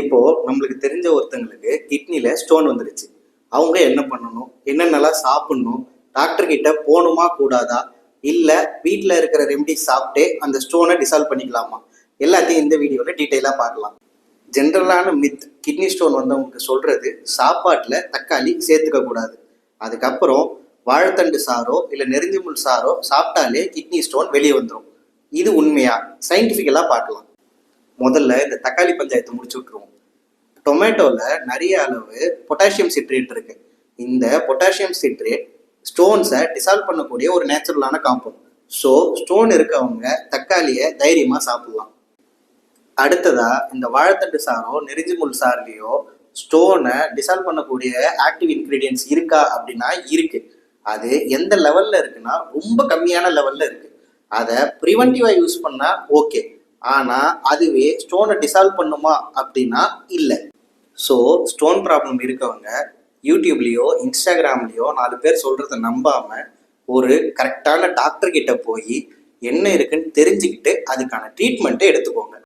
இப்போ நம்மளுக்கு தெரிஞ்ச ஒருத்தங்களுக்கு கிட்னில ஸ்டோன் வந்துருச்சு. அவங்க என்ன பண்ணணும், என்னென்னலாம் சாப்பிடணும், டாக்டர் கிட்ட போகணுமா கூடாதா, இல்ல வீட்டில் இருக்கிற ரெமெடி சாப்பிட்டே அந்த ஸ்டோனை டிசால்வ் பண்ணிக்கலாமா, எல்லாத்தையும் இந்த வீடியோவில் டீட்டெயிலாக பார்க்கலாம். ஜென்ரலான மித் கிட்னி ஸ்டோன் வந்தவங்களுக்கு சொல்றது சாப்பாட்டில் தக்காளி சேர்த்துக்க கூடாது. அதுக்கப்புறம் வாழைத்தண்டு சாரோ இல்லை நெருஞ்சிமுள் சாரோ சாப்பிட்டாலே கிட்னி ஸ்டோன் வெளியே வந்துடும். இது உண்மையா? சயின்டிஃபிக்கலாக பார்க்கலாம். முதல்ல இந்த தக்காளி பஞ்சாயத்தை முடிச்சு விட்டுருவோம். டொமேட்டோவில் நிறைய அளவு பொட்டாசியம் சிட்ரேட் இருக்கு. இந்த பொட்டாசியம் சிட்ரேட் ஸ்டோன்ஸை டிசால்வ் பண்ணக்கூடிய ஒரு நேச்சுரலான காம்பவுண்ட். ஸோ ஸ்டோன் இருக்கவங்க தக்காளியை தைரியமாக சாப்பிடலாம். அடுத்ததா இந்த வாழைத்தண்டு சாரோ நெருஞ்சிமுள் சார்லையோ ஸ்டோனை டிசால்வ் பண்ணக்கூடிய ஆக்டிவ் இன்க்ரீடியன்ஸ் இருக்கா அப்படின்னா இருக்கு. அது எந்த லெவல்ல இருக்குன்னா ரொம்ப கம்மியான லெவல்ல இருக்கு. அதை ப்ரிவென்டிவா யூஸ் பண்ணா ஓகே, ஆனால் அதுவே ஸ்டோனை டிசால்வ் பண்ணுமா அப்படின்னா இல்லை. ஸோ ஸ்டோன் ப்ராப்ளம் இருக்கவங்க யூடியூப்லேயோ இன்ஸ்டாகிராம்லேயோ 4 பேர் சொல்கிறத நம்பாமல் ஒரு கரெக்டான டாக்டர் கிட்ட போய் என்ன இருக்குன்னு தெரிஞ்சுக்கிட்டு அதுக்கான ட்ரீட்மெண்ட்டை எடுத்துக்கோங்க.